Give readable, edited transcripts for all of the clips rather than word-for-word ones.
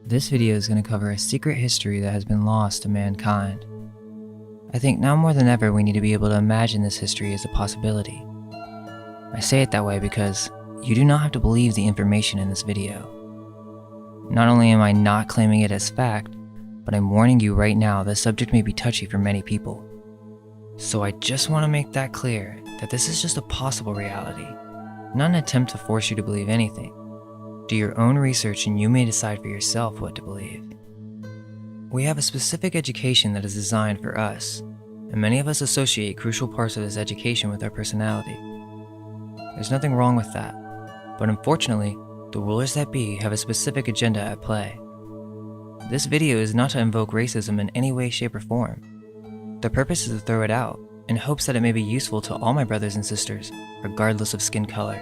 This video is going to cover a secret history that has been lost to mankind. I think now more than ever we need to be able to imagine this history as a possibility. I say it that way because you do not have to believe the information in this video. Not only am I not claiming it as fact, but I'm warning you right now the subject may be touchy for many people. So I just want to make that clear that this is just a possible reality, not an attempt to force you to believe anything. Do your own research and you may decide for yourself what to believe. We have a specific education that is designed for us, and many of us associate crucial parts of this education with our personality. There's nothing wrong with that, but unfortunately, the rulers that be have a specific agenda at play. This video is not to invoke racism in any way, shape, or form. The purpose is to throw it out, in hopes that it may be useful to all my brothers and sisters, regardless of skin color,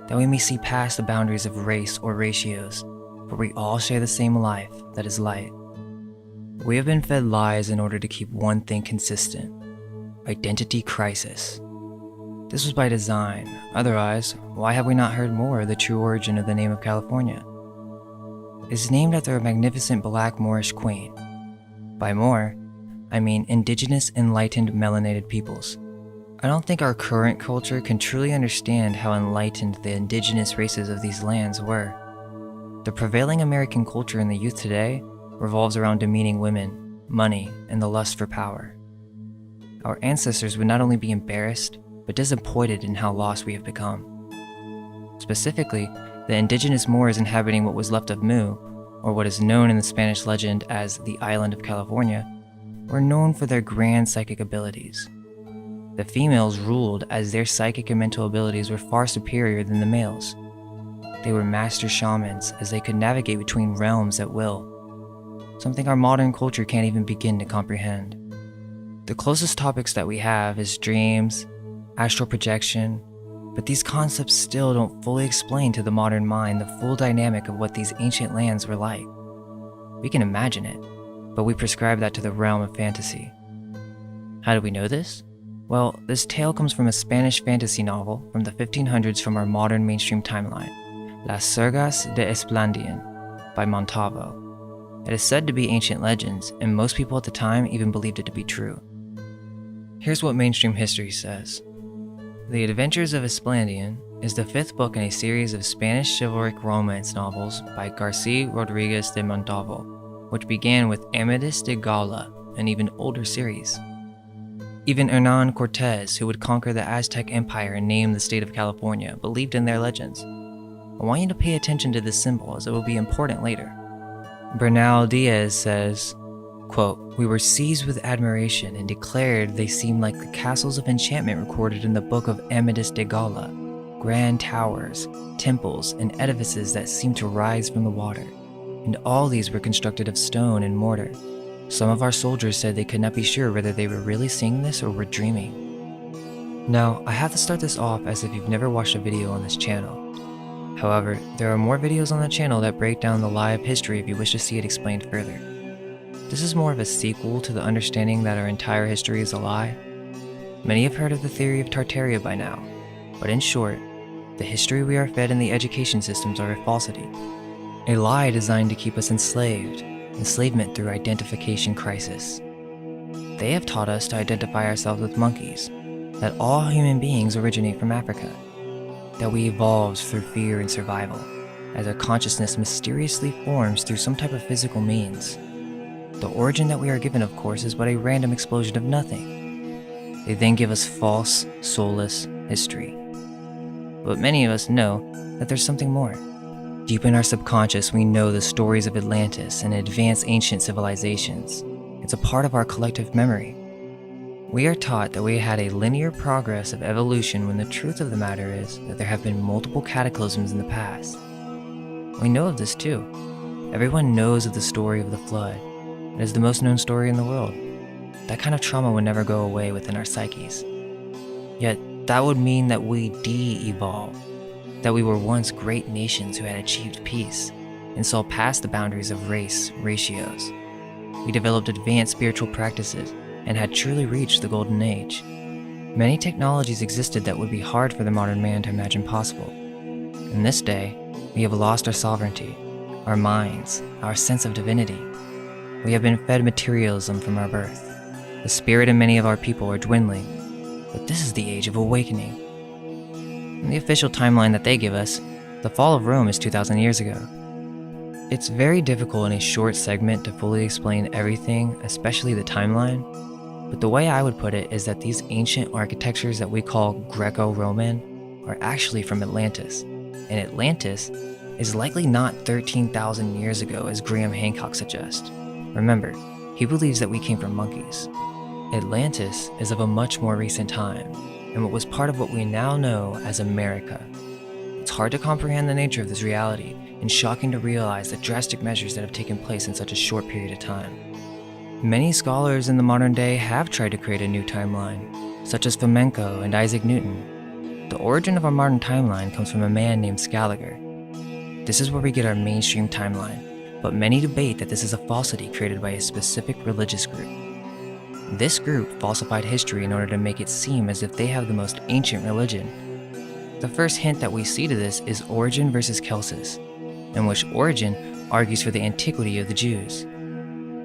that we may see past the boundaries of race or ratios, for we all share the same life that is light. We have been fed lies in order to keep one thing consistent: identity crisis. This was by design, otherwise, why have we not heard more of the true origin of the name of California? It is named after a magnificent black Moorish queen. By Moor, I mean indigenous enlightened melanated peoples. I don't think our current culture can truly understand how enlightened the indigenous races of these lands were. The prevailing American culture in the youth today revolves around demeaning women, money, and the lust for power. Our ancestors would not only be embarrassed, but disappointed in how lost we have become. Specifically, the indigenous Moors inhabiting what was left of Mu, or what is known in the Spanish legend as the island of California, were known for their grand psychic abilities. The females ruled as their psychic and mental abilities were far superior than the males. They were master shamans as they could navigate between realms at will, something our modern culture can't even begin to comprehend. The closest topics that we have is dreams, astral projection, but these concepts still don't fully explain to the modern mind the full dynamic of what these ancient lands were like. We can imagine it, but we prescribe that to the realm of fantasy. How do we know this? Well, this tale comes from a Spanish fantasy novel from the 1500s from our modern mainstream timeline, Las Surgas de Esplandian by Montalvo. It is said to be ancient legends, and most people at the time even believed it to be true. Here's what mainstream history says. The Adventures of Esplandian is the fifth book in a series of Spanish chivalric romance novels by Garcia Rodriguez de Montalvo, which began with Amadis de Gaula, an even older series. Even Hernan Cortez, who would conquer the Aztec Empire and name the state of California, believed in their legends. I want you to pay attention to this symbol as it will be important later. Bernal Diaz says, quote, "We were seized with admiration and declared they seemed like the castles of enchantment recorded in the book of Amadis de Gaula, grand towers, temples, and edifices that seemed to rise from the water, and all these were constructed of stone and mortar. Some of our soldiers said they could not be sure whether they were really seeing this or were dreaming." Now, I have to start this off as if you've never watched a video on this channel. However, there are more videos on the channel that break down the lie of history if you wish to see it explained further. This is more of a sequel to the understanding that our entire history is a lie. Many have heard of the theory of Tartaria by now, but in short, the history we are fed in the education systems are a falsity. A lie designed to keep us enslaved. Enslavement through identification crisis. They have taught us to identify ourselves with monkeys, that all human beings originate from Africa, that we evolved through fear and survival, as our consciousness mysteriously forms through some type of physical means. The origin that we are given, of course, is but a random explosion of nothing. They then give us false, soulless history. But many of us know that there's something more. Deep in our subconscious, we know the stories of Atlantis and advanced ancient civilizations. It's a part of our collective memory. We are taught that we had a linear progress of evolution when the truth of the matter is that there have been multiple cataclysms in the past. We know of this too. Everyone knows of the story of the flood. It is the most known story in the world. That kind of trauma would never go away within our psyches. Yet, that would mean that we de-evolved. That we were once great nations who had achieved peace and saw past the boundaries of race ratios. We developed advanced spiritual practices and had truly reached the golden age. Many technologies existed that would be hard for the modern man to imagine possible. In this day, we have lost our sovereignty. our minds, our sense of divinity. We have been fed materialism from our birth. The spirit in many of our people are dwindling, but this is the age of awakening. In the official timeline that they give us, the fall of Rome is 2,000 years ago. It's very difficult in a short segment to fully explain everything, especially the timeline, but the way I would put it is that these ancient architectures that we call Greco-Roman are actually from Atlantis, and Atlantis is likely not 13,000 years ago as Graham Hancock suggests. Remember, he believes that we came from monkeys. Atlantis is of a much more recent time, and what was part of what we now know as America. It's hard to comprehend the nature of this reality, and shocking to realize the drastic measures that have taken place in such a short period of time. Many scholars in the modern day have tried to create a new timeline, such as Fomenko and Isaac Newton. The origin of our modern timeline comes from a man named Scaliger. This is where we get our mainstream timeline, but many debate that this is a falsity created by a specific religious group. This group falsified history in order to make it seem as if they have the most ancient religion. The first hint that we see to this is Origen versus Celsus, in which Origen argues for the antiquity of the Jews.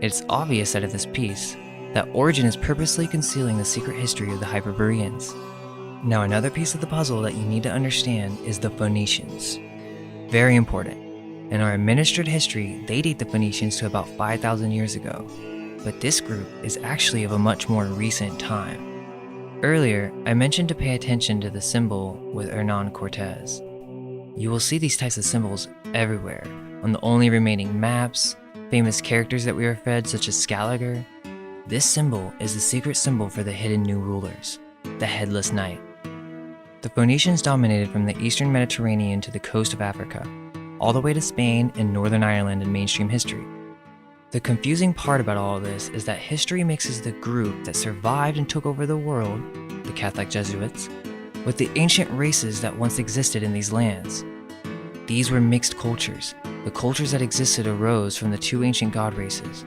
It's obvious out of this piece that Origen is purposely concealing the secret history of the Hyperboreans. Now, another piece of the puzzle that you need to understand is the Phoenicians. Very important. In our administered history, they date the Phoenicians to about 5,000 years ago, but this group is actually of a much more recent time. Earlier, I mentioned to pay attention to the symbol with Hernan Cortez. You will see these types of symbols everywhere, on the only remaining maps, famous characters that we are fed such as Scaliger. This symbol is the secret symbol for the hidden new rulers, the Headless Knight. The Phoenicians dominated from the eastern Mediterranean to the coast of Africa, all the way to Spain and Northern Ireland in mainstream history. The confusing part about all of this is that history mixes the group that survived and took over the world, the Catholic Jesuits, with the ancient races that once existed in these lands. These were mixed cultures. The cultures that existed arose from the two ancient god races,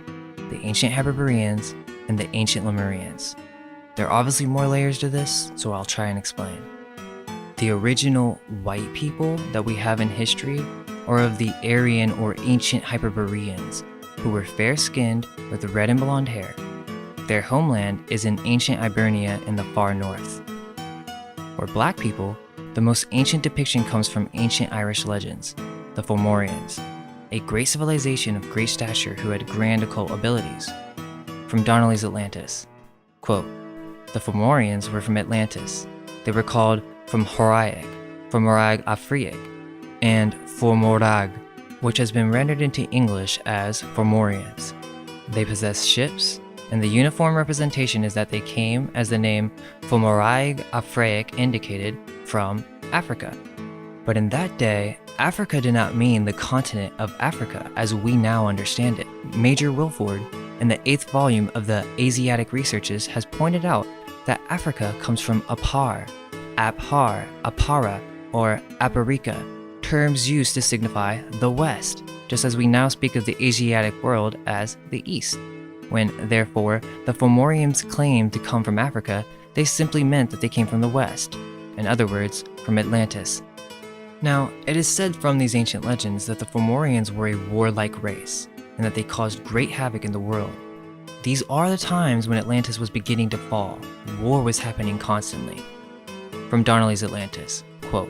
the ancient Hyperboreans and the ancient Lemurians. There are obviously more layers to this, so I'll try and explain. The original white people that we have in history are of the Aryan or ancient Hyperboreans, who were fair-skinned with red and blonde hair. Their homeland is in ancient Ibernia in the far north. For black people, the most ancient depiction comes from ancient Irish legends, the Fomorians, a great civilization of great stature who had grand occult abilities. From Donnelly's Atlantis, quote, "The Fomorians were from Atlantis. They were called Fomoraic, Fomorag Afriic, and Fomorag, which has been rendered into English as Fomorians. They possess ships, and the uniform representation is that they came, as the name Fomorag Afriic indicated, from Africa. But in that day, Africa did not mean the continent of Africa as we now understand it. Major Wilford, in the 8th volume of the Asiatic Researches, has pointed out that Africa comes from Apar, Aphar, Apara, or Aparica, terms used to signify the West, just as we now speak of the Asiatic world as the East. When, therefore, the Fomorians claimed to come from Africa, they simply meant that they came from the West, in other words, from Atlantis. Now, it is said from these ancient legends that the Fomorians were a warlike race, and that they caused great havoc in the world. These are the times when Atlantis was beginning to fall. War was happening constantly. From Donnelly's Atlantis, quote,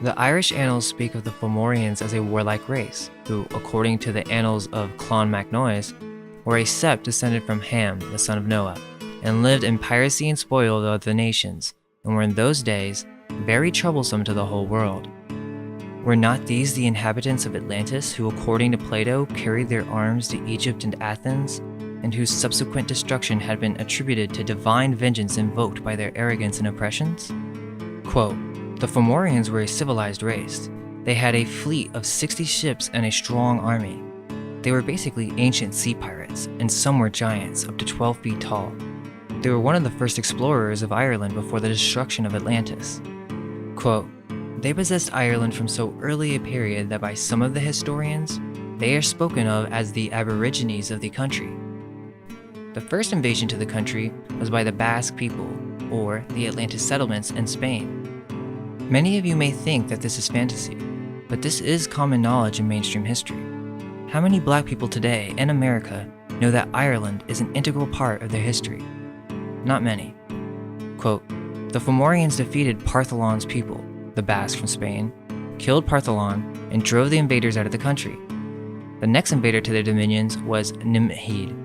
"The Irish annals speak of the Fomorians as a warlike race, who, according to the annals of Clonmacnoise, were a sept descended from Ham, the son of Noah, and lived in piracy and spoiled other nations, and were in those days very troublesome to the whole world. Were not these the inhabitants of Atlantis who, according to Plato, carried their arms to Egypt and Athens, and whose subsequent destruction had been attributed to divine vengeance invoked by their arrogance and oppressions?" Quote, "The Fomorians were a civilized race. They had a fleet of 60 ships and a strong army. They were basically ancient sea pirates, and some were giants, up to 12 feet tall. They were one of the first explorers of Ireland before the destruction of Atlantis." Quote, "They possessed Ireland from so early a period that by some of the historians, they are spoken of as the Aborigines of the country. The first invasion to the country was by the Basque people, or the Atlantis settlements in Spain. Many of you may think that this is fantasy, but this is common knowledge in mainstream history. How many black people today in America know that Ireland is an integral part of their history? Not many. Quote, the Fomorians defeated Partholon's people, the Basques from Spain, killed Partholon, and drove the invaders out of the country. The next invader to their dominions was Nimhid.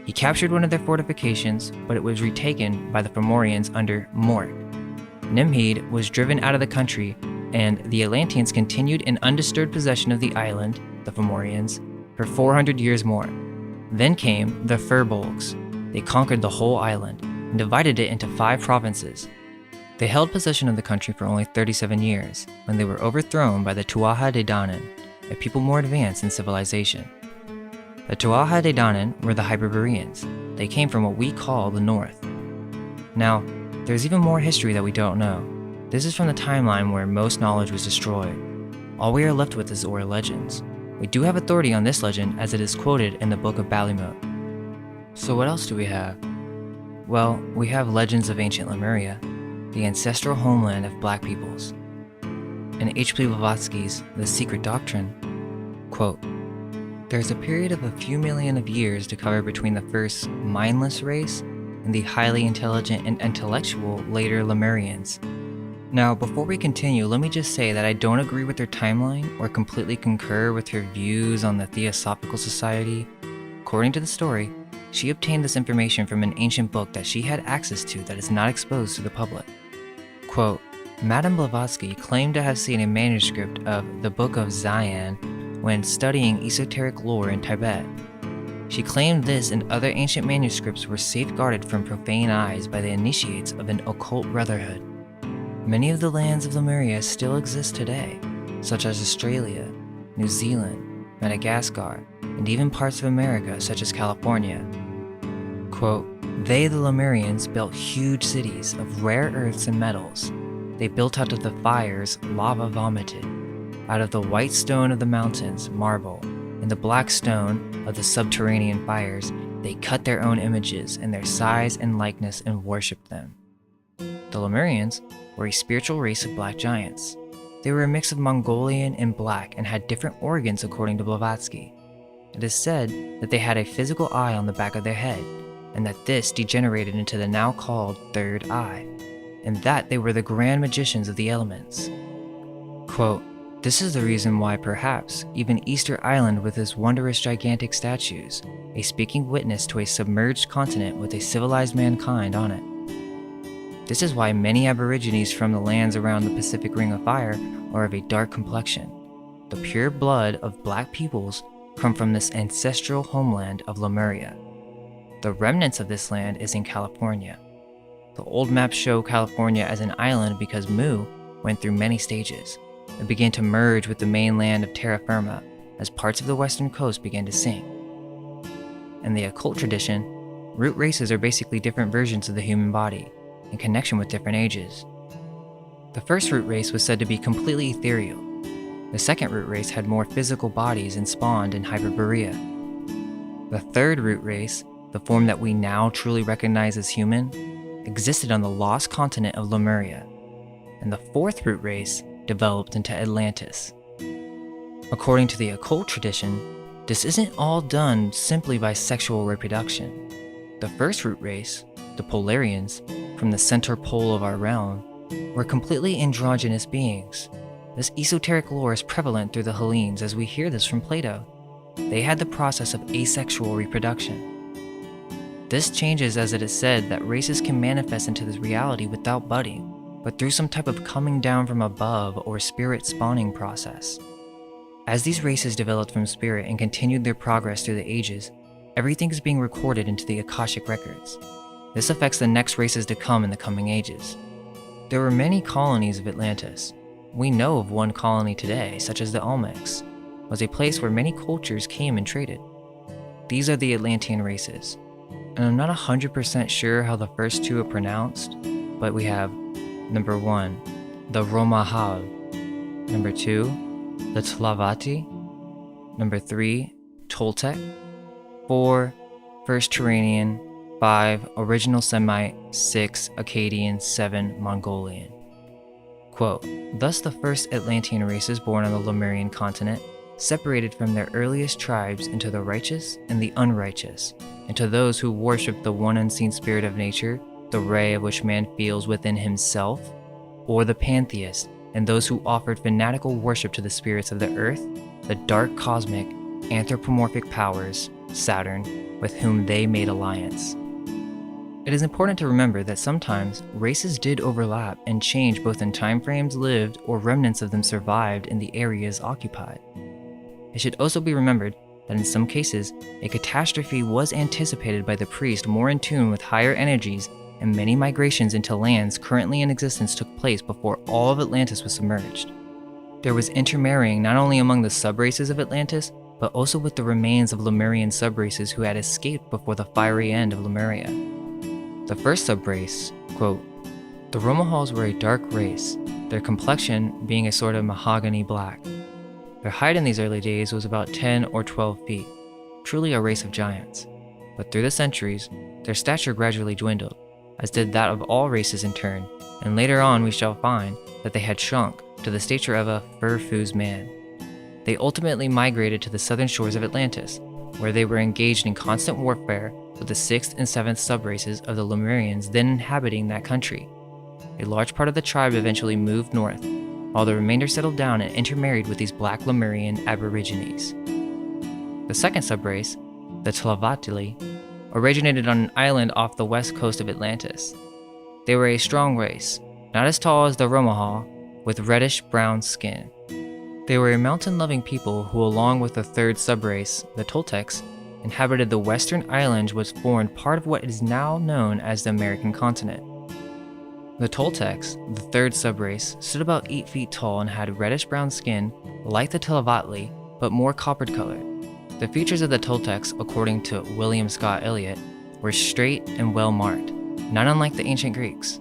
He captured one of their fortifications, but it was retaken by the Fomorians under Morc. Nimhid was driven out of the country, and the Atlanteans continued in undisturbed possession of the island, the Fomorians, for 400 years more. Then came the Firbolgs. They conquered the whole island and divided it into 5 provinces. They held possession of the country for only 37 years, when they were overthrown by the Tuatha De Danann, a people more advanced in civilization. The Tuatha De Danann were the Hyperboreans. They came from what we call the North. Now, there's even more history that we don't know. This is from the timeline where most knowledge was destroyed. All we are left with is oral legends. We do have authority on this legend as it is quoted in the Book of Ballymote. So what else do we have? Well, we have legends of ancient Lemuria, the ancestral homeland of black peoples. In H.P. Blavatsky's The Secret Doctrine, quote, there's a period of a few million of years to cover between the first mindless race and the highly intelligent and intellectual later Lemurians. Now, before we continue, let me just say that I don't agree with her timeline or completely concur with her views on the Theosophical Society. According to the story, she obtained this information from an ancient book that she had access to that is not exposed to the public. Quote, Madame Blavatsky claimed to have seen a manuscript of the Book of Zion when studying esoteric lore in Tibet. She claimed this and other ancient manuscripts were safeguarded from profane eyes by the initiates of an occult brotherhood. Many of the lands of Lemuria still exist today, such as Australia, New Zealand, Madagascar, and even parts of America such as California. Quote, they, the Lemurians, built huge cities of rare earths and metals. They built out of the fires lava vomited, out of the white stone of the mountains marble, and the black stone of the subterranean fires they cut their own images in their size and likeness and worshipped them. The Lemurians were a spiritual race of black giants. They were a mix of Mongolian and black and had different organs according to Blavatsky. It is said that they had a physical eye on the back of their head, and that this degenerated into the now called third eye, and that they were the grand magicians of the elements. Quote, this is the reason why perhaps even Easter Island with its wondrous gigantic statues, a speaking witness to a submerged continent with a civilized mankind on it. This is why many aborigines from the lands around the Pacific Ring of Fire are of a dark complexion. The pure blood of black peoples come from this ancestral homeland of Lemuria. The remnants of this land is in California. The old maps show California as an island because Mu went through many stages. It began to merge with the mainland of terra firma as parts of the western coast began to sink. In the occult tradition, root races are basically different versions of the human body, in connection with different ages. The first root race was said to be completely ethereal. The second root race had more physical bodies and spawned in Hyperborea. The third root race, the form that we now truly recognize as human, existed on the lost continent of Lemuria. And the fourth root race developed into Atlantis. According to the occult tradition, this isn't all done simply by sexual reproduction. The first root race, the Polarians, from the center pole of our realm, were completely androgynous beings. This esoteric lore is prevalent through the Hellenes as we hear this from Plato. They had the process of asexual reproduction. This changes as it is said that races can manifest into this reality without budding, but through some type of coming down from above or spirit spawning process. As these races developed from spirit and continued their progress through the ages, everything is being recorded into the Akashic records. This affects the next races to come in the coming ages. There were many colonies of Atlantis. We know of one colony today, such as the Olmecs, was a place where many cultures came and traded. These are the Atlantean races, and I'm not 100% sure how the first two are pronounced, but we have number 1, the Romahav, number 2, the Tlavati, number 3, Toltec, 4, First Turanian, 5, Original Semite, 6, Akkadian, 7, Mongolian. Quote, thus the first Atlantean races born on the Lemurian continent separated from their earliest tribes into the righteous and the unrighteous, into those who worship the one unseen spirit of nature, the ray of which man feels within himself, or the pantheist, and those who offered fanatical worship to the spirits of the earth, the dark cosmic, anthropomorphic powers, Saturn, with whom they made alliance. It is important to remember that sometimes races did overlap and change both in time frames lived or remnants of them survived in the areas occupied. It should also be remembered that in some cases, a catastrophe was anticipated by the priest more in tune with higher energies, and many migrations into lands currently in existence took place before all of Atlantis was submerged. There was intermarrying not only among the subraces of Atlantis, but also with the remains of Lemurian subraces who had escaped before the fiery end of Lemuria. The first subrace, quote, "The Romahals were a dark race, their complexion being a sort of mahogany black. Their height in these early days was about 10 or 12 feet, truly a race of giants. But through the centuries, their stature gradually dwindled, as did that of all races in turn, and later on we shall find that they had shrunk to the stature of a fur-fused man. They ultimately migrated to the southern shores of Atlantis, where they were engaged in constant warfare with the 6th and 7th subraces of the Lemurians then inhabiting that country. A large part of the tribe eventually moved north, while the remainder settled down and intermarried with these black Lemurian aborigines. The second subrace, the Tlavatli, originated on an island off the west coast of Atlantis. They were a strong race, not as tall as the Romahal, with reddish-brown skin. They were a mountain-loving people who, along with the third subrace, the Toltecs, inhabited the western island which formed part of what is now known as the American continent. The Toltecs, the third subrace, stood about 8 feet tall and had reddish-brown skin, like the Tlavatli, but more copper-colored. The features of the Toltecs, according to William Scott Elliott, were straight and well-marked, not unlike the ancient Greeks.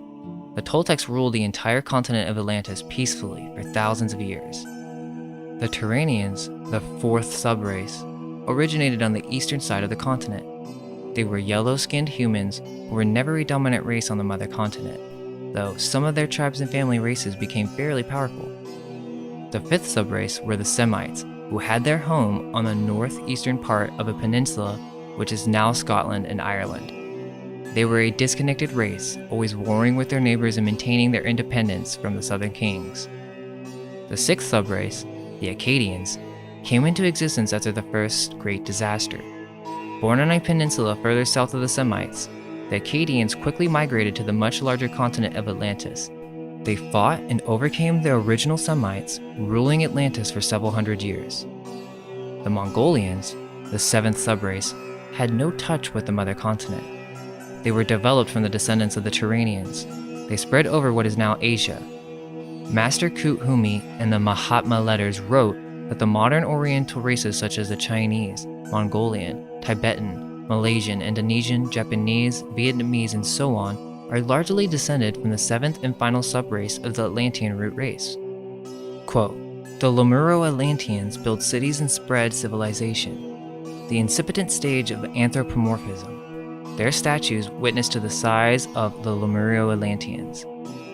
The Toltecs ruled the entire continent of Atlantis peacefully for thousands of years. The Turanians, the fourth subrace, originated on the eastern side of the continent. They were yellow-skinned humans who were never a dominant race on the mother continent, though some of their tribes and family races became fairly powerful. The fifth subrace were the Semites, who had their home on the northeastern part of a peninsula which is now Scotland and Ireland. They were a disconnected race, always warring with their neighbors and maintaining their independence from the southern kings. The sixth subrace, the Acadians, came into existence after the first great disaster. Born on a peninsula further south of the Semites, the Acadians quickly migrated to the much larger continent of Atlantis. They fought and overcame the original Semites, ruling Atlantis for several hundred years. The Mongolians, the seventh subrace, had no touch with the mother continent. They were developed from the descendants of the Turanians. They spread over what is now Asia. Master Kut Humi and the Mahatma letters wrote that the modern Oriental races such as the Chinese, Mongolian, Tibetan, Malaysian, Indonesian, Japanese, Vietnamese, and so on are largely descended from the seventh and final subrace of the Atlantean root race. Quote, "The Lemuro-Atlanteans built cities and spread civilization, the incipient stage of anthropomorphism. Their statues witness to the size of the Lemuro-Atlanteans.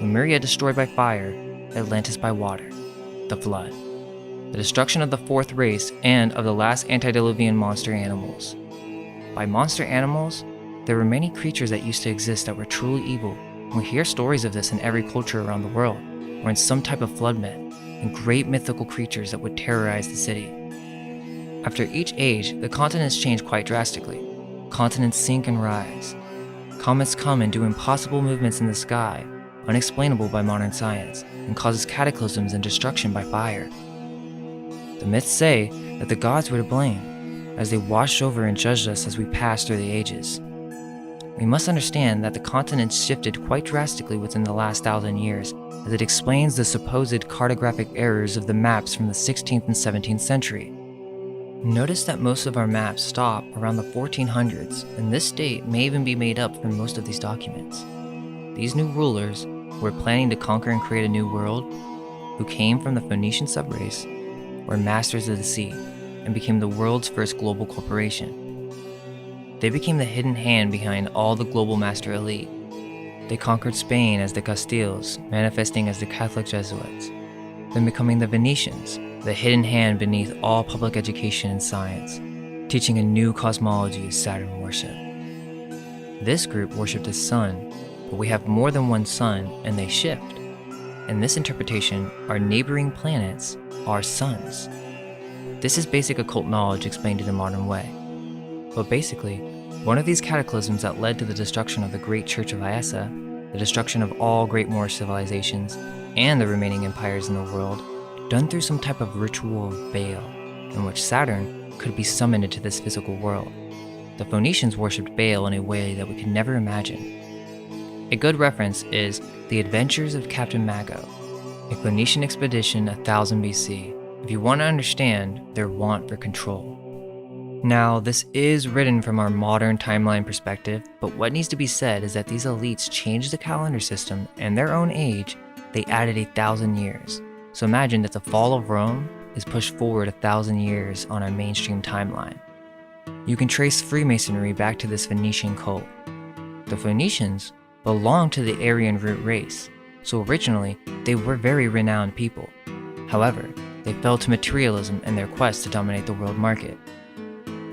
Lemuria destroyed by fire, Atlantis by water, the flood. The destruction of the fourth race and of the last antediluvian monster animals. By monster animals, there were many creatures that used to exist that were truly evil. We hear stories of this in every culture around the world, or in some type of flood myth, and great mythical creatures that would terrorize the city. After each age, the continents change quite drastically. Continents sink and rise. Comets come and do impossible movements in the sky, unexplainable by modern science, and causes cataclysms and destruction by fire. The myths say that the gods were to blame, as they washed over and judged us as we passed through the ages. We must understand that the continents shifted quite drastically within the last 1,000 years, as it explains the supposed cartographic errors of the maps from the 16th and 17th century. Notice that most of our maps stop around the 1400s, and this date may even be made up from most of these documents. These new rulers, who were planning to conquer and create a new world, who came from the Phoenician subrace, were masters of the sea and became the world's first global corporation. They became the hidden hand behind all the global master elite. They conquered Spain as the Castiles, manifesting as the Catholic Jesuits, then becoming the Venetians, the hidden hand beneath all public education and science, teaching a new cosmology of Saturn worship. This group worshipped the sun, but we have more than one sun and they shift. In this interpretation, our neighboring planets are suns. This is basic occult knowledge explained in a modern way. But basically, one of these cataclysms that led to the destruction of the great Church of Iessa, the destruction of all great Moorish civilizations, and the remaining empires in the world, done through some type of ritual of Baal, in which Saturn could be summoned into this physical world. The Phoenicians worshipped Baal in a way that we could never imagine. A good reference is The Adventures of Captain Mago, a Phoenician expedition 1000 BC, if you want to understand their want for control. Now, this is written from our modern timeline perspective, but what needs to be said is that these elites changed the calendar system and their own age, they added 1,000 years. So imagine that the fall of Rome is pushed forward 1,000 years on our mainstream timeline. You can trace Freemasonry back to this Phoenician cult. The Phoenicians belonged to the Aryan root race, so originally they were very renowned people. However, they fell to materialism in their quest to dominate the world market.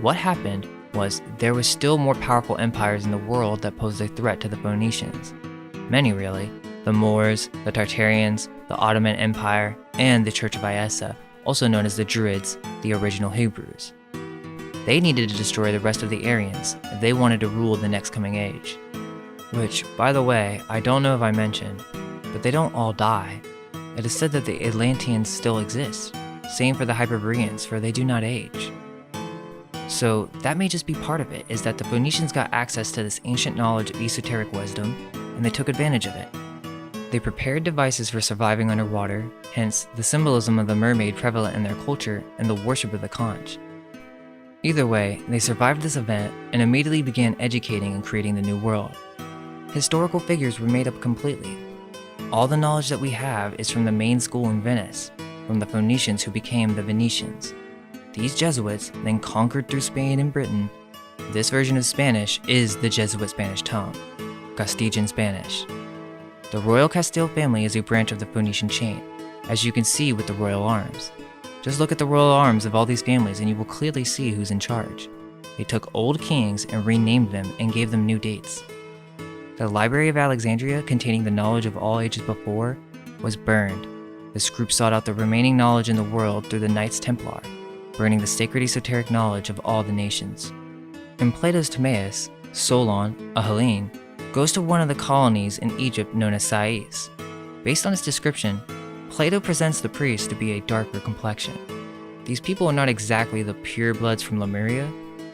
What happened was there was still more powerful empires in the world that posed a threat to the Phoenicians. Many really, the Moors, the Tartarians, the Ottoman Empire, and the Church of Iessa, also known as the Druids, the original Hebrews. They needed to destroy the rest of the Aryans if they wanted to rule the next coming age. Which, by the way, I don't know if I mentioned, but they don't all die. It is said that the Atlanteans still exist. Same for the Hyperboreans, for they do not age. So that may just be part of it, is that the Phoenicians got access to this ancient knowledge of esoteric wisdom, and they took advantage of it. They prepared devices for surviving underwater, hence the symbolism of the mermaid prevalent in their culture and the worship of the conch. Either way, they survived this event and immediately began educating and creating the new world. Historical figures were made up completely. All the knowledge that we have is from the main school in Venice, from the Phoenicians who became the Venetians. These Jesuits then conquered through Spain and Britain. This version of Spanish is the Jesuit Spanish tongue, Castilian Spanish. The royal Castile family is a branch of the Phoenician chain, as you can see with the royal arms. Just look at the royal arms of all these families and you will clearly see who's in charge. They took old kings and renamed them and gave them new dates. The Library of Alexandria, containing the knowledge of all ages before, was burned. This group sought out the remaining knowledge in the world through the Knights Templar, burning the sacred esoteric knowledge of all the nations. In Plato's Timaeus, Solon, a Hellene, goes to one of the colonies in Egypt known as Sais. Based on its description, Plato presents the priest to be a darker complexion. These people are not exactly the purebloods from Lemuria,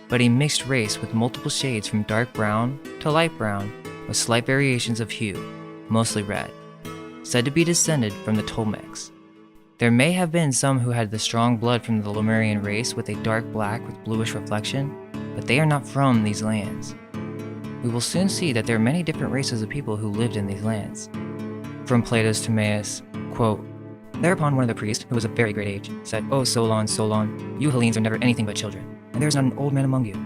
but a mixed race with multiple shades from dark brown to light brown, with slight variations of hue, mostly red, said to be descended from the Tolmecs. There may have been some who had the strong blood from the Lemurian race with a dark black with bluish reflection, but they are not from these lands. We will soon see that there are many different races of people who lived in these lands. From Plato's Timaeus, quote, "Thereupon one of the priests, who was of very great age, said, 'O Solon, Solon, you Hellenes are never anything but children, and there is not an old man among you.'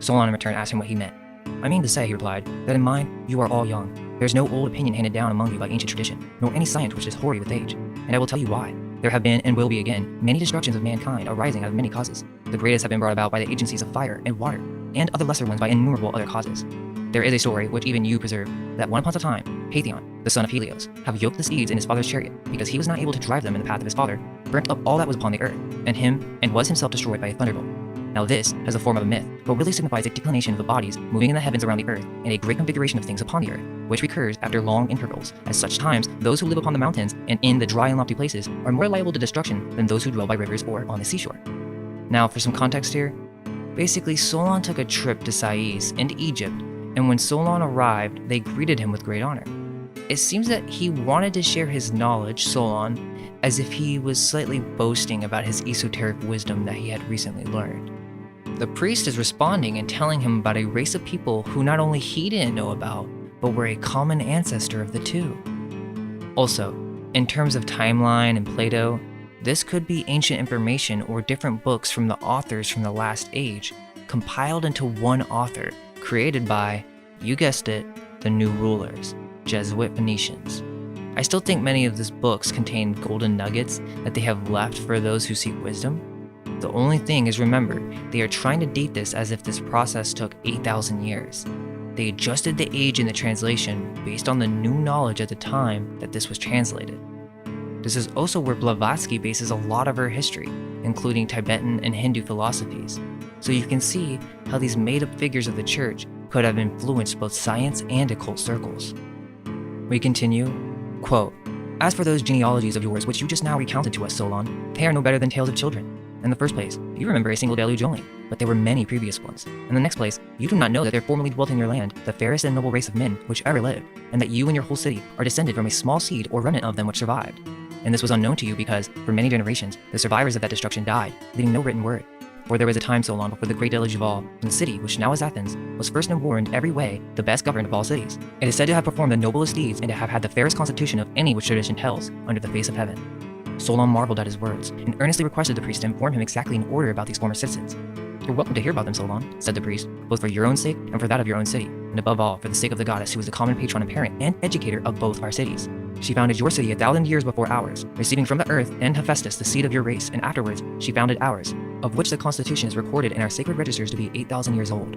Solon in return asked him what he meant. 'I mean to say,' he replied, 'that in mine you are all young. There is no old opinion handed down among you by ancient tradition, nor any science which is hoary with age. And I will tell you why. There have been, and will be again, many destructions of mankind arising out of many causes. The greatest have been brought about by the agencies of fire and water, and other lesser ones by innumerable other causes. There is a story, which even you preserve, that one upon a time, Patheon, the son of Helios, have yoked the steeds in his father's chariot, because he was not able to drive them in the path of his father, burnt up all that was upon the earth, and was himself destroyed by a thunderbolt. Now this has the form of a myth, but really signifies a declination of the bodies moving in the heavens around the earth, and a great configuration of things upon the earth, which recurs after long intervals. At such times, those who live upon the mountains and in the dry and lofty places are more liable to destruction than those who dwell by rivers or on the seashore. Now for some context here, basically Solon took a trip to Sais and Egypt, and when Solon arrived, they greeted him with great honor. It seems that he wanted to share his knowledge, Solon, as if he was slightly boasting about his esoteric wisdom that he had recently learned. The priest is responding and telling him about a race of people who not only he didn't know about, but were a common ancestor of the two. Also, in terms of timeline and Plato, this could be ancient information or different books from the authors from the last age, compiled into one author, created by, you guessed it, the new rulers, Jesuit Phoenicians. I still think many of these books contain golden nuggets that they have left for those who seek wisdom. The only thing is, remember, they are trying to date this as if this process took 8,000 years. They adjusted the age in the translation based on the new knowledge at the time that this was translated. This is also where Blavatsky bases a lot of her history, including Tibetan and Hindu philosophies. So you can see how these made-up figures of the church could have influenced both science and occult circles. We continue, quote, "As for those genealogies of yours which you just now recounted to us, Solon, they are no better than tales of children. In the first place, you remember a single deluge only, but there were many previous ones. In the next place, you do not know that there formerly dwelt in your land the fairest and noble race of men which ever lived, and that you and your whole city are descended from a small seed or remnant of them which survived. And this was unknown to you because, for many generations, the survivors of that destruction died, leaving no written word. For there was a time so long before the great deluge of all, when the city, which now is Athens, was first and more in every way the best governed of all cities. It is said to have performed the noblest deeds and to have had the fairest constitution of any which tradition tells under the face of heaven." Solon marveled at his words, and earnestly requested the priest to inform him exactly in order about these former citizens. "You're welcome to hear about them, Solon," said the priest, "both for your own sake and for that of your own city, and above all, for the sake of the goddess who is the common patron and parent and educator of both our cities. She founded your city 1,000 years before ours, receiving from the earth and Hephaestus the seed of your race, and afterwards she founded ours, of which the constitution is recorded in our sacred registers to be 8,000 years old."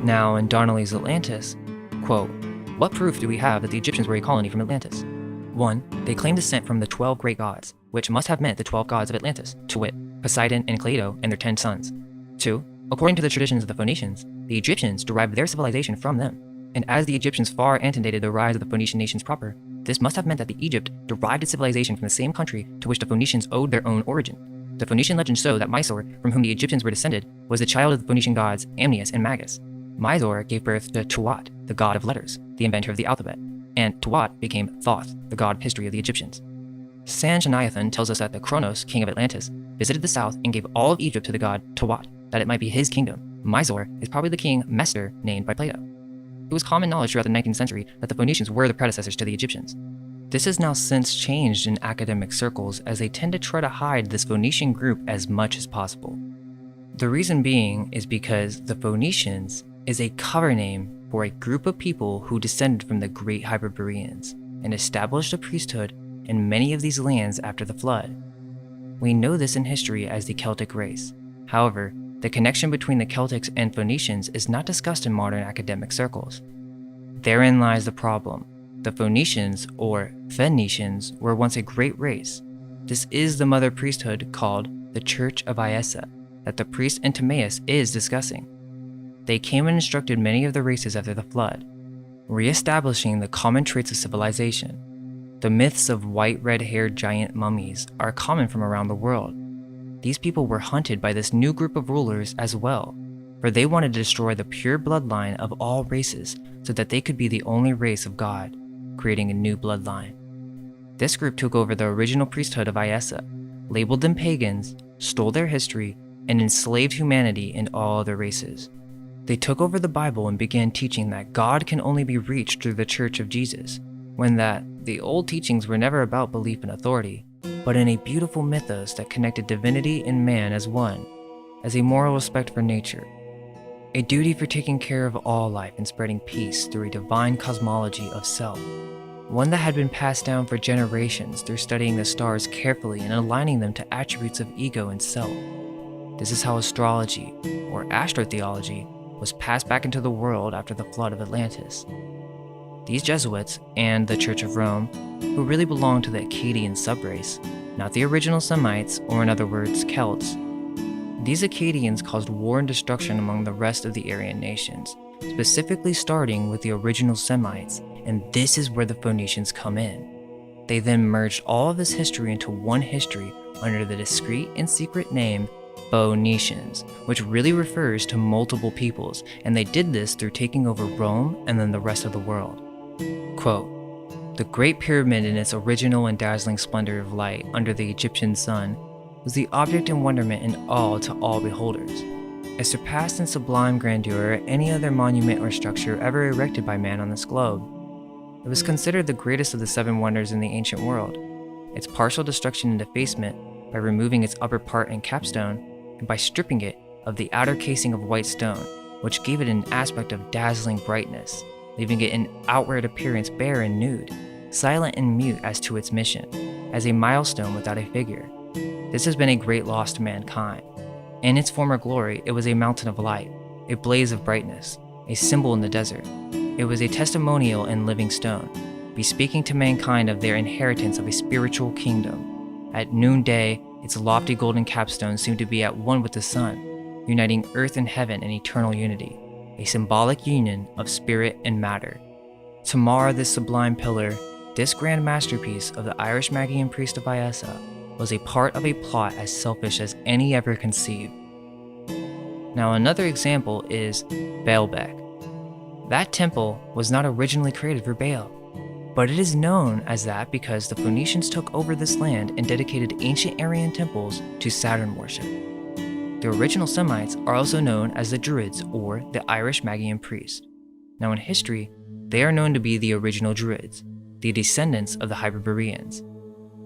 Now, in Donnelly's Atlantis, quote, "What proof do we have that the Egyptians were a colony from Atlantis? 1. They claim descent from the 12 great gods, which must have meant the 12 gods of Atlantis, to wit, Poseidon and Cleito and their 10 sons. 2. According to the traditions of the Phoenicians, the Egyptians derived their civilization from them. And as the Egyptians far antedated the rise of the Phoenician nations proper, this must have meant that the Egypt derived its civilization from the same country to which the Phoenicians owed their own origin. The Phoenician legends show that Mysore, from whom the Egyptians were descended, was the child of the Phoenician gods Amnias and Magus. Mysore gave birth to Tuat, the god of letters, the inventor of the alphabet, and Tuat became Thoth, the god of history of the Egyptians. Sanchoniathon tells us that the Kronos, king of Atlantis, visited the south and gave all of Egypt to the god Tuat, that it might be his kingdom. Mysore is probably the king Mestor named by Plato. It was common knowledge throughout the 19th century that the Phoenicians were the predecessors to the Egyptians. This has now since changed in academic circles as they tend to try to hide this Phoenician group as much as possible. The reason being is because the Phoenicians is a cover name for a group of people who descended from the great Hyperboreans and established a priesthood in many of these lands after the flood. We know this in history as the Celtic race. However, the connection between the Celtics and Phoenicians is not discussed in modern academic circles. Therein lies the problem. The Phoenicians, or Phoenicians, were once a great race. This is the mother priesthood called the Church of Iessa that the priest Antimaeus is discussing. They came and instructed many of the races after the flood, re-establishing the common traits of civilization. The myths of white red-haired giant mummies are common from around the world. These people were hunted by this new group of rulers as well, for they wanted to destroy the pure bloodline of all races so that they could be the only race of God, creating a new bloodline. This group took over the original priesthood of Iessa, labeled them pagans, stole their history, and enslaved humanity and all other races. They took over the Bible and began teaching that God can only be reached through the Church of Jesus, when that the old teachings were never about belief in authority, but in a beautiful mythos that connected divinity and man as one, as a moral respect for nature, a duty for taking care of all life and spreading peace through a divine cosmology of self, one that had been passed down for generations through studying the stars carefully and aligning them to attributes of ego and self. This is how astrology, or astrotheology, was passed back into the world after the flood of Atlantis. These Jesuits and the Church of Rome, who really belonged to the Akkadian subrace, not the original Semites, or in other words, Celts. These Akkadians caused war and destruction among the rest of the Aryan nations, specifically starting with the original Semites, and this is where the Phoenicians come in. They then merged all of this history into one history under the discreet and secret name Phoenicians, which really refers to multiple peoples, and they did this through taking over Rome and then the rest of the world. Quote, "The Great Pyramid in its original and dazzling splendor of light under the Egyptian sun was the object and wonderment and awe to all beholders. It surpassed in sublime grandeur any other monument or structure ever erected by man on this globe. It was considered the greatest of the 7 wonders in the ancient world. Its partial destruction and defacement by removing its upper part and capstone, and by stripping it of the outer casing of white stone, which gave it an aspect of dazzling brightness, leaving it in outward appearance bare and nude. silent and mute as to its mission, as a milestone without a figure. This has been a great loss to mankind. In its former glory, it was a mountain of light, a blaze of brightness, a symbol in the desert. It was a testimonial in living stone, bespeaking to mankind of their inheritance of a spiritual kingdom. At noonday, its lofty golden capstone seemed to be at one with the sun, uniting earth and heaven in eternal unity, a symbolic union of spirit and matter. To mar this sublime pillar, this grand masterpiece of the Irish Magian priest of Iessa was a part of a plot as selfish as any ever conceived. Now another example is Baalbek. That temple was not originally created for Baal, but it is known as that because the Phoenicians took over this land and dedicated ancient Aryan temples to Saturn worship. The original Semites are also known as the Druids or the Irish Magian priests. Now in history, they are known to be the original Druids, the descendants of the Hyperboreans.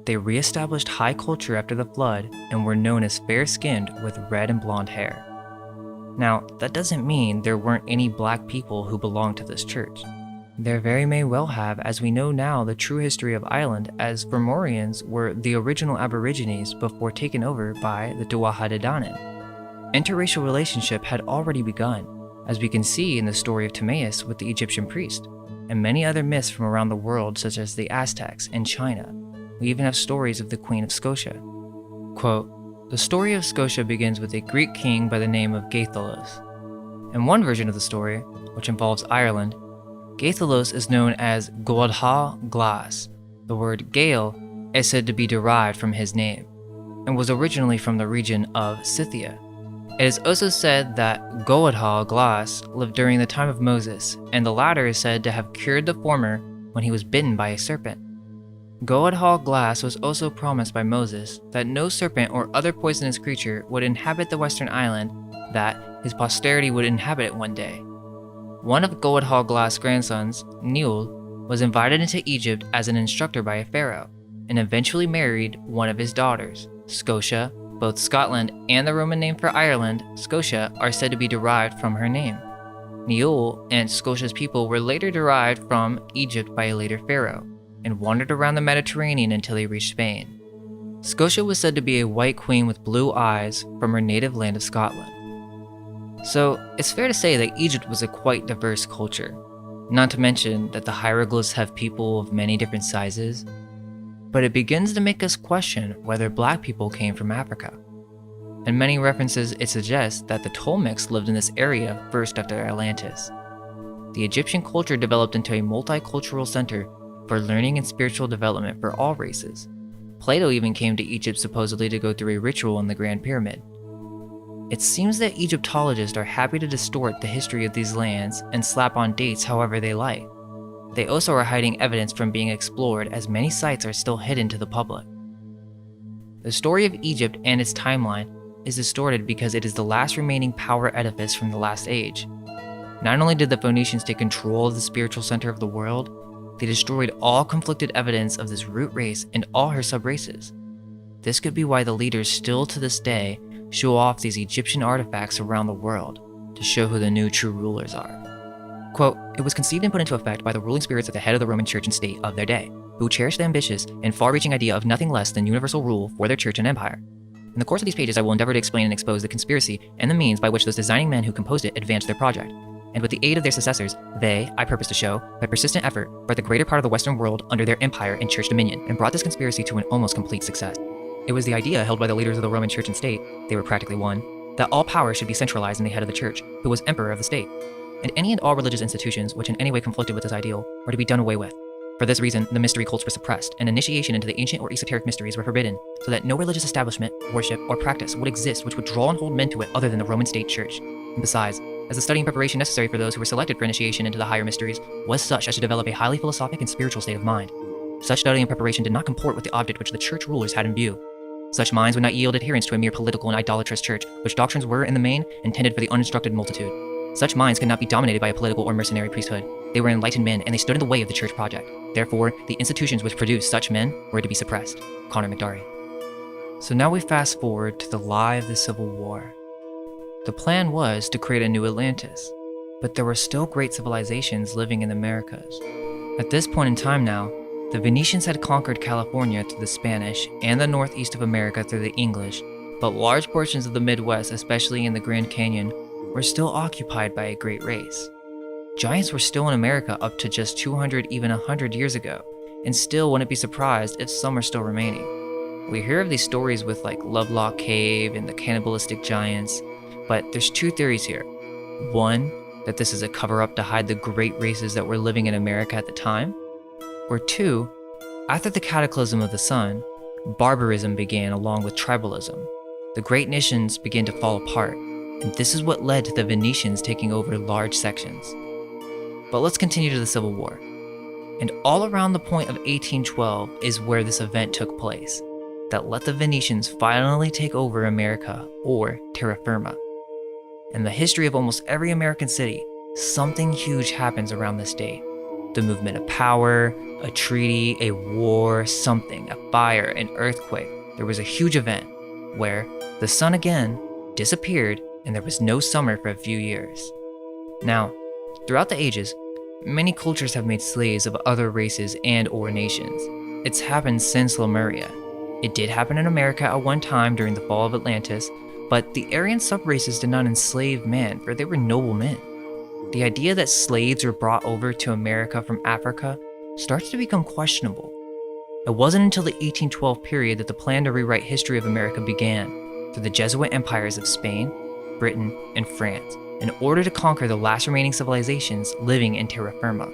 They re-established high culture after the flood and were known as fair-skinned with red and blonde hair. Now, that doesn't mean there weren't any black people who belonged to this church. There very may well have, as we know now the true history of Ireland, as Fomorians were the original Aborigines before taken over by the Tuatha-De-Danann. Interracial relationship had already begun, as we can see in the story of Timaeus with the Egyptian priest, and many other myths from around the world such as the Aztecs and China. We even have stories of the Queen of Scotia. Quote, "The story of Scotia begins with a Greek king by the name of Gaithalos. In one version of the story, which involves Ireland, Gaithalos is known as Goadha Glas. The word Gael is said to be derived from his name, and was originally from the region of Scythia. It is also said that Goadha Glas lived during the time of Moses, and the latter is said to have cured the former when he was bitten by a serpent. Goadha Glas was also promised by Moses that no serpent or other poisonous creature would inhabit the western island, that his posterity would inhabit it one day. One of Goadha Glas' grandsons, Niul, was invited into Egypt as an instructor by a pharaoh, and eventually married one of his daughters, Scotia. Both Scotland and the Roman name for Ireland, Scotia, are said to be derived from her name. Niul and Scotia's people were later derived from Egypt by a later pharaoh, and wandered around the Mediterranean until they reached Spain. Scotia was said to be a white queen with blue eyes from her native land of Scotland. So it's fair to say that Egypt was a quite diverse culture, not to mention that the hieroglyphs have people of many different sizes, but it begins to make us question whether black people came from Africa. In many references, it suggests that the Tolmecs lived in this area first after Atlantis. The Egyptian culture developed into a multicultural center for learning and spiritual development for all races. Plato even came to Egypt supposedly to go through a ritual in the Grand Pyramid. It seems that Egyptologists are happy to distort the history of these lands and slap on dates however they like. They also are hiding evidence from being explored, as many sites are still hidden to the public. The story of Egypt and its timeline is distorted because it is the last remaining power edifice from the last age. Not only did the Phoenicians take control of the spiritual center of the world, they destroyed all conflicted evidence of this root race and all her sub-races. This could be why the leaders still to this day show off these Egyptian artifacts around the world to show who the new true rulers are. Quote, "It was conceived and put into effect by the ruling spirits at the head of the Roman Church and state of their day, who cherished the ambitious and far-reaching idea of nothing less than universal rule for their church and empire. In the course of these pages, I will endeavor to explain and expose the conspiracy and the means by which those designing men who composed it advanced their project. And with the aid of their successors, they, I purpose to show, by persistent effort, brought the greater part of the Western world under their empire and church dominion, and brought this conspiracy to an almost complete success. It was the idea held by the leaders of the Roman Church and state, they were practically one, that all power should be centralized in the head of the church, who was emperor of the state. And any and all religious institutions which in any way conflicted with this ideal were to be done away with. For this reason, the mystery cults were suppressed, and initiation into the ancient or esoteric mysteries were forbidden, so that no religious establishment, worship, or practice would exist which would draw and hold men to it other than the Roman state church. And besides, as the study and preparation necessary for those who were selected for initiation into the higher mysteries was such as to develop a highly philosophic and spiritual state of mind, such study and preparation did not comport with the object which the church rulers had in view. Such minds would not yield adherence to a mere political and idolatrous church, which doctrines were, in the main, intended for the uninstructed multitude. Such minds could not be dominated by a political or mercenary priesthood. They were enlightened men, and they stood in the way of the church project. Therefore, the institutions which produced such men were to be suppressed. Connor McDarry. So now we fast forward to the lie of the Civil War. The plan was to create a new Atlantis, but there were still great civilizations living in the Americas. At this point in time now, The Venetians had conquered California through the Spanish and the northeast of America through the English, but large portions of the Midwest, especially in the Grand Canyon, were still occupied by a great race. Giants were still in America up to just 200, even 100 years ago, and still wouldn't be surprised if some are still remaining. We hear of these stories with like Lovelock Cave and the cannibalistic giants, but there's two theories here. One, that this is a cover-up to hide the great races that were living in America at the time. Or two, after the cataclysm of the sun, barbarism began along with tribalism. The great nations began to fall apart, and this is what led to the Venetians taking over large sections. But let's continue to the Civil War. And all around the point of 1812 is where this event took place, that let the Venetians finally take over America, or terra firma. In the history of almost every American city, something huge happens around this date. The movement of power, a treaty, a war, something, a fire, an earthquake. There was a huge event where the sun again disappeared and there was no summer for a few years. Now, throughout the ages, many cultures have made slaves of other races and or nations. It's happened since Lemuria. It did happen in America at one time during the fall of Atlantis, but the Aryan subraces did not enslave man, for they were noble men. The idea that slaves were brought over to America from Africa starts to become questionable. It wasn't until the 1812 period that the plan to rewrite history of America began, through the Jesuit empires of Spain, Britain, and France, in order to conquer the last remaining civilizations living in terra firma.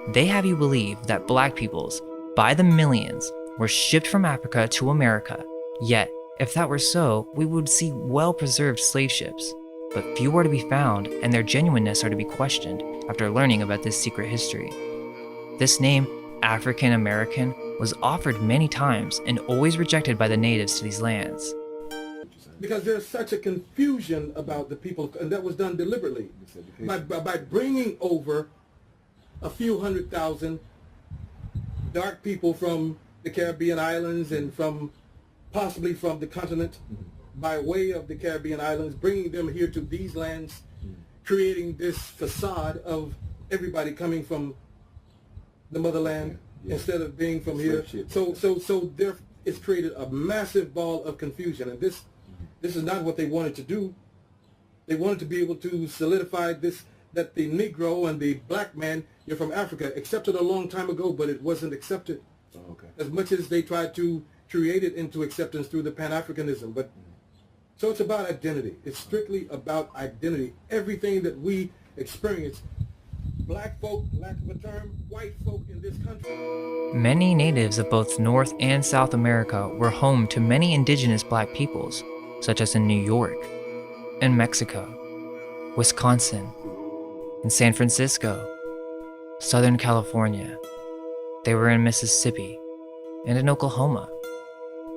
They have you believe that black peoples, by the millions, were shipped from Africa to America, yet, if that were so, we would see well-preserved slave ships. But few are to be found, and their genuineness are to be questioned after learning about this secret history. This name, African American, was offered many times and always rejected by the natives to these lands. Because there's such a confusion about the people, and that was done deliberately by bringing over a few 100,000 dark people from the Caribbean islands and possibly from the continent, by way of the Caribbean islands, bringing them here to these lands, creating this facade of everybody coming from the motherland instead of being from here. So there it's created a massive ball of confusion, and this is not what they wanted to do. They wanted to be able to solidify this, that the Negro and the black man, you're from Africa, accepted a long time ago, but it wasn't accepted. As much as they tried to create it into acceptance through the Pan-Africanism. But so it's about identity. It's strictly about identity. Everything that we experience, black folk, lack of a term, white folk in this country. Many natives of both North and South America were home to many indigenous black peoples, such as in New York, in Mexico, Wisconsin, in San Francisco, Southern California. They were in Mississippi, and in Oklahoma.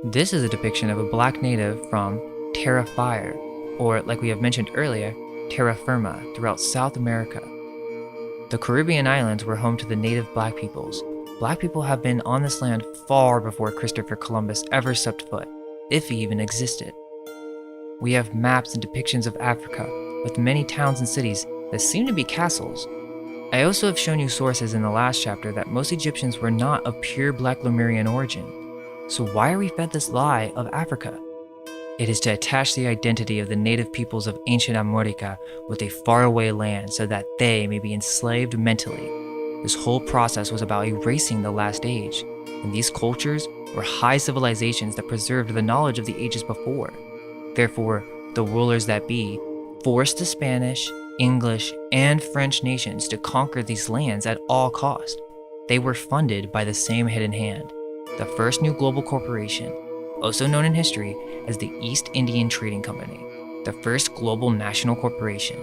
This is a depiction of a black native from terra fire, or like we have mentioned earlier, terra firma, throughout South America. The Caribbean islands were home to the native black peoples. Black people have been on this land far before Christopher Columbus ever stepped foot, if he even existed. We have maps and depictions of Africa, with many towns and cities that seem to be castles. I also have shown you sources in the last chapter that most Egyptians were not of pure black Lemurian origin. So why are we fed this lie of Africa? It is to attach the identity of the native peoples of ancient America with a faraway land so that they may be enslaved mentally. This whole process was about erasing the last age, and these cultures were high civilizations that preserved the knowledge of the ages before. Therefore, the rulers that be forced the Spanish, English, and French nations to conquer these lands at all cost. They were funded by the same hidden hand, the first new global corporation, also known in history as the East Indian Trading Company, the first global national corporation.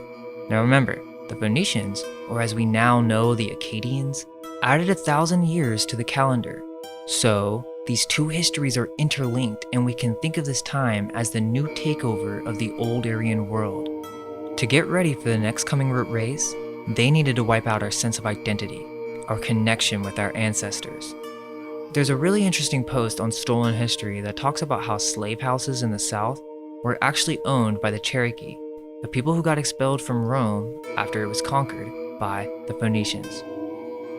Now remember, the Phoenicians, or as we now know the Akkadians, added 1,000 years to the calendar. So, these two histories are interlinked, and we can think of this time as the new takeover of the old Aryan world. To get ready for the next coming root race, they needed to wipe out our sense of identity, our connection with our ancestors. There's a really interesting post on Stolen History that talks about how slave houses in the South were actually owned by the Cherokee, the people who got expelled from Rome after it was conquered by the Phoenicians.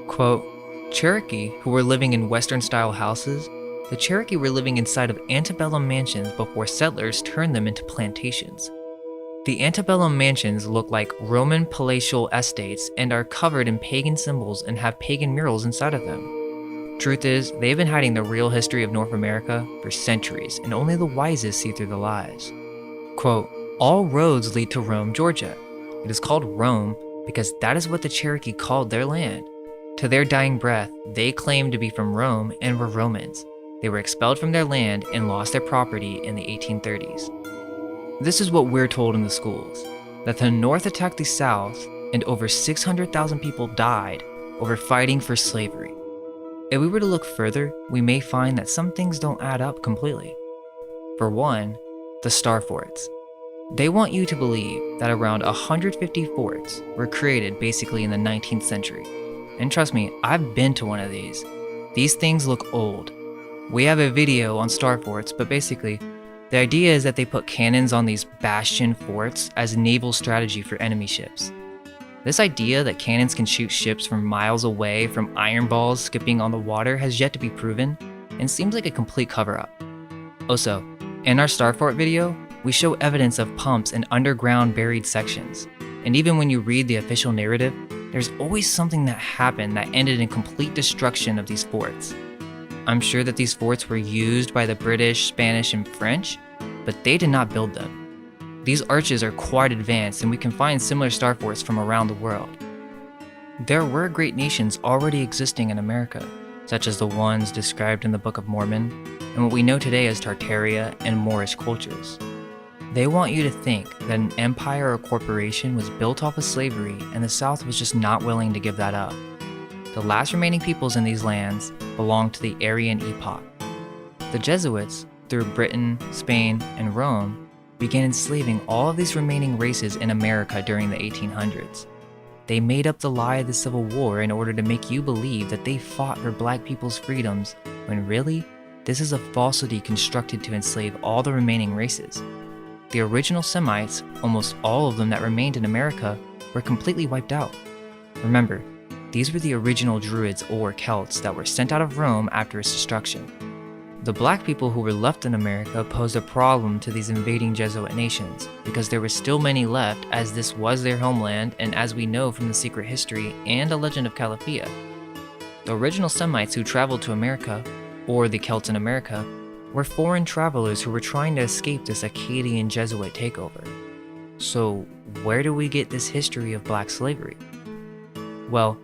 Quote, Cherokee, who were living in Western-style houses, the Cherokee were living inside of antebellum mansions before settlers turned them into plantations. The antebellum mansions look like Roman palatial estates and are covered in pagan symbols and have pagan murals inside of them. Truth is, they've been hiding the real history of North America for centuries, and only the wisest see through the lies. Quote, "All roads lead to Rome, Georgia. It is called Rome because that is what the Cherokee called their land. To their dying breath, they claimed to be from Rome and were Romans. They were expelled from their land and lost their property in the 1830s. This is what we're told in the schools, that the North attacked the South and over 600,000 people died over fighting for slavery. If we were to look further, we may find that some things don't add up completely. For one, the star forts. They want you to believe that around 150 forts were created basically in the 19th century. And trust me, I've been to one of these. These things look old. We have a video on star forts, but basically, the idea is that they put cannons on these bastion forts as naval strategy for enemy ships. This idea that cannons can shoot ships from miles away from iron balls skipping on the water has yet to be proven and seems like a complete cover-up. Also, in our star fort video, we show evidence of pumps and underground buried sections. And even when you read the official narrative, there's always something that happened that ended in complete destruction of these forts. I'm sure that these forts were used by the British, Spanish, and French, but they did not build them. These arches are quite advanced, and we can find similar star forts from around the world. There were great nations already existing in America, such as the ones described in the Book of Mormon, and what we know today as Tartaria and Moorish cultures. They want you to think that an empire or corporation was built off of slavery, and the South was just not willing to give that up. The last remaining peoples in these lands belonged to the Aryan epoch. The Jesuits, through Britain, Spain, and Rome, began enslaving all of these remaining races in America during the 1800s. They made up the lie of the Civil War in order to make you believe that they fought for black people's freedoms, when really, this is a falsity constructed to enslave all the remaining races. The original Semites, almost all of them that remained in America, were completely wiped out. Remember, these were the original Druids or Celts that were sent out of Rome after its destruction. The black people who were left in America posed a problem to these invading Jesuit nations because there were still many left, as this was their homeland, and as we know from the secret history and a legend of Calafia. The original Semites who traveled to America, or the Celts in America, were foreign travelers who were trying to escape this Acadian Jesuit takeover. So where do we get this history of black slavery? Well,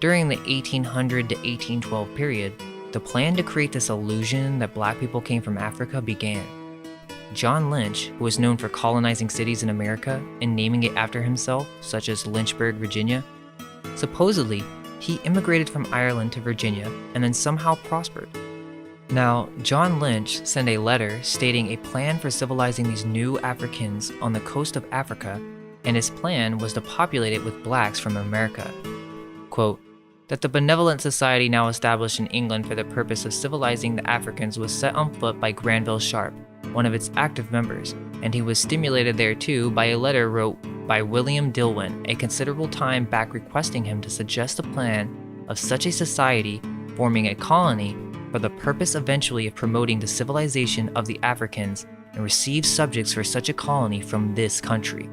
during the 1800 to 1812 period, the plan to create this illusion that black people came from Africa began. John Lynch, who was known for colonizing cities in America and naming it after himself, such as Lynchburg, Virginia, supposedly he immigrated from Ireland to Virginia and then somehow prospered. Now, John Lynch sent a letter stating a plan for civilizing these new Africans on the coast of Africa, and his plan was to populate it with blacks from America. Quote, that the benevolent society now established in England for the purpose of civilizing the Africans was set on foot by Granville Sharp, one of its active members, and he was stimulated thereto by a letter wrote by William Dillwyn a considerable time back requesting him to suggest a plan of such a society forming a colony for the purpose eventually of promoting the civilization of the Africans and receive subjects for such a colony from this country.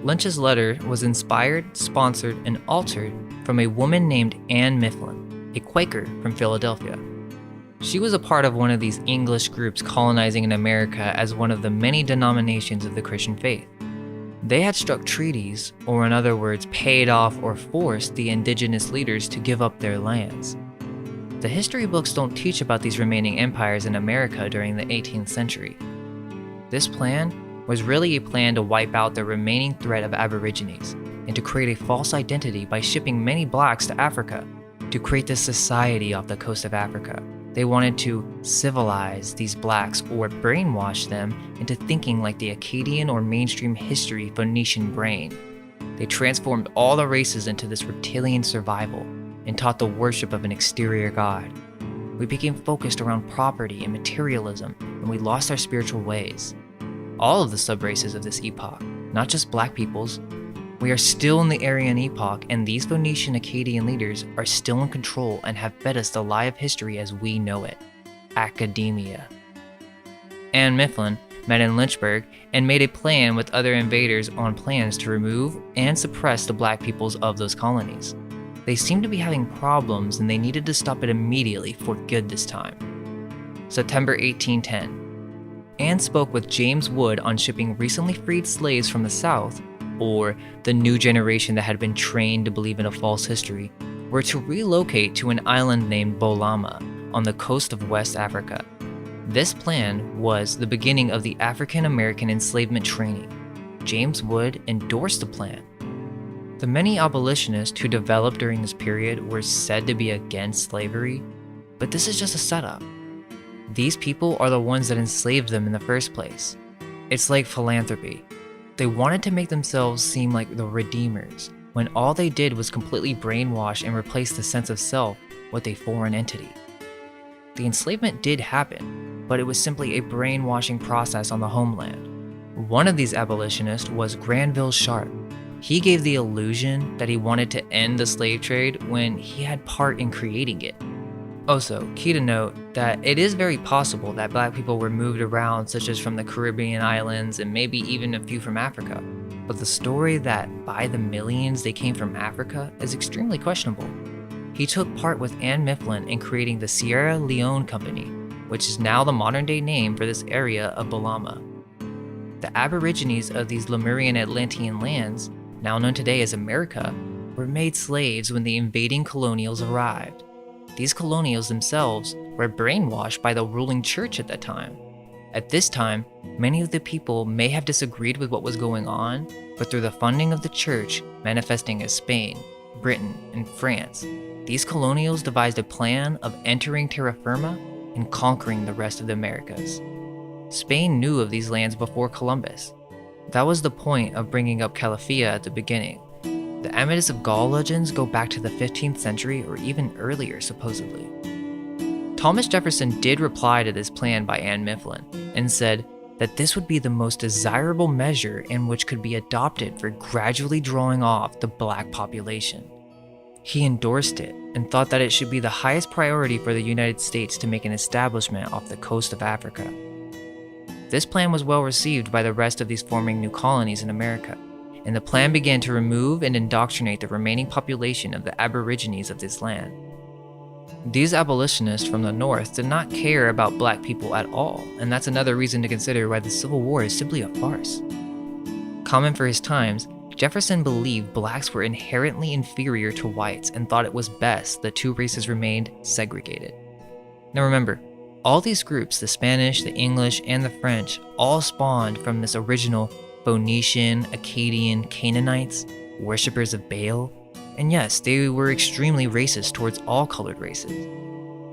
Lynch's letter was inspired, sponsored, and altered from a woman named Anne Mifflin, a Quaker from Philadelphia. She was a part of one of these English groups colonizing in America as one of the many denominations of the Christian faith. They had struck treaties, or in other words, paid off or forced the indigenous leaders to give up their lands. The history books don't teach about these remaining empires in America during the 18th century. This plan was really a plan to wipe out the remaining threat of Aborigines and to create a false identity by shipping many blacks to Africa to create this society off the coast of Africa. They wanted to civilize these blacks or brainwash them into thinking like the Akkadian or mainstream history Phoenician brain. They transformed all the races into this reptilian survival and taught the worship of an exterior god. We became focused around property and materialism, and we lost our spiritual ways. All of the subraces of this epoch, not just black peoples, We are still in the Aryan epoch, and these Phoenician Akkadian leaders are still in control and have fed us the lie of history as we know it: academia. Anne Mifflin met in Lynchburg and made a plan with other invaders on plans to remove and suppress the black peoples of those colonies. They seemed to be having problems and they needed to stop it immediately for good this time. September 1810. Anne spoke with James Wood on shipping recently freed slaves from the South, or the new generation that had been trained to believe in a false history, were to relocate to an island named Bolama on the coast of West Africa. This plan was the beginning of the African American enslavement training. James Wood endorsed the plan. The many abolitionists who developed during this period were said to be against slavery, but this is just a setup. These people are the ones that enslaved them in the first place. It's like philanthropy. They wanted to make themselves seem like the redeemers, when all they did was completely brainwash and replace the sense of self with a foreign entity. The enslavement did happen, but it was simply a brainwashing process on the homeland. One of these abolitionists was Granville Sharp. He gave the illusion that he wanted to end the slave trade when he had part in creating it. Also, key to note that it is very possible that black people were moved around, such as from the Caribbean islands and maybe even a few from Africa. But the story that by the millions they came from Africa is extremely questionable. He took part with Anne Mifflin in creating the Sierra Leone Company, which is now the modern-day name for this area of Bolama. The Aborigines of these Lemurian Atlantean lands, now known today as America, were made slaves when the invading colonials arrived. These colonials themselves were brainwashed by the ruling church at that time. At this time, many of the people may have disagreed with what was going on, but through the funding of the church, manifesting as Spain, Britain, and France, these colonials devised a plan of entering terra firma and conquering the rest of the Americas. Spain knew of these lands before Columbus. That was the point of bringing up Calafia at the beginning. The Amethyst of Gaul legends go back to the 15th century or even earlier, supposedly. Thomas Jefferson did reply to this plan by Anne Mifflin and said that this would be the most desirable measure in which could be adopted for gradually drawing off the black population. He endorsed it and thought that it should be the highest priority for the United States to make an establishment off the coast of Africa. This plan was well received by the rest of these forming new colonies in America, and the plan began to remove and indoctrinate the remaining population of the Aborigines of this land. These abolitionists from the North did not care about black people at all, and that's another reason to consider why the Civil War is simply a farce. Common for his times, Jefferson believed blacks were inherently inferior to whites and thought it was best the two races remained segregated. Now remember, all these groups, the Spanish, the English, and the French, all spawned from this original Phoenician, Akkadian, Canaanites, worshippers of Baal, and yes, they were extremely racist towards all colored races.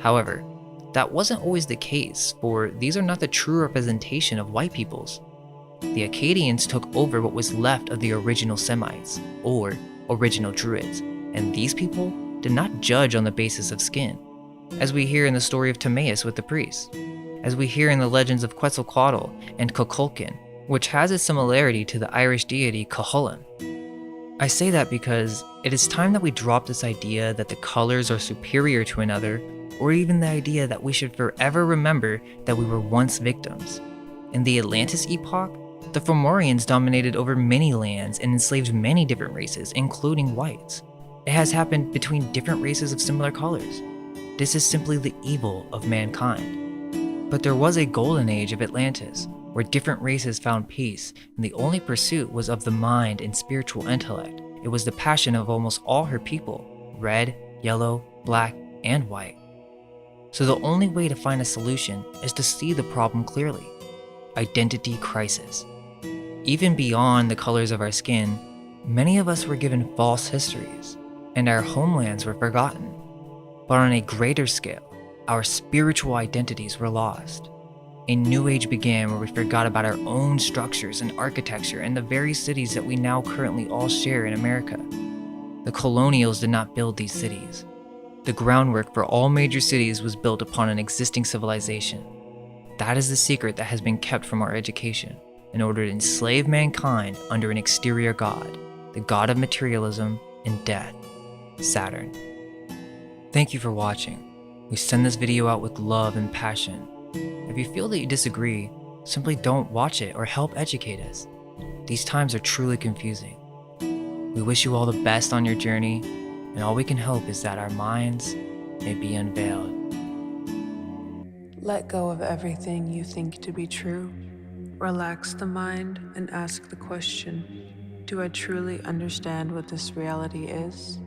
However, that wasn't always the case, for these are not the true representation of white peoples. The Akkadians took over what was left of the original Semites, or original Druids, and these people did not judge on the basis of skin, as we hear in the story of Timaeus with the priests, as we hear in the legends of Quetzalcoatl and Cuculcan, which has a similarity to the Irish deity Cuchulainn. I say that because it is time that we drop this idea that the colors are superior to another, or even the idea that we should forever remember that we were once victims. In the Atlantis epoch, the Fomorians dominated over many lands and enslaved many different races, including whites. It has happened between different races of similar colors. This is simply the evil of mankind. But there was a golden age of Atlantis, where different races found peace, and the only pursuit was of the mind and spiritual intellect. It was the passion of almost all her people, red, yellow, black, and white. So the only way to find a solution is to see the problem clearly. Identity crisis. Even beyond the colors of our skin, many of us were given false histories, and our homelands were forgotten. But on a greater scale, our spiritual identities were lost. A new age began where we forgot about our own structures and architecture and the very cities that we now currently all share in America. The colonials did not build these cities. The groundwork for all major cities was built upon an existing civilization. That is the secret that has been kept from our education, in order to enslave mankind under an exterior god. the god of materialism and death, Saturn. Thank you for watching. We send this video out with love and passion. If you feel that you disagree, simply don't watch it or help educate us. These times are truly confusing. We wish you all the best on your journey, and all we can hope is that our minds may be unveiled. Let go of everything you think to be true. Relax the mind and ask the question, do I truly understand what this reality is?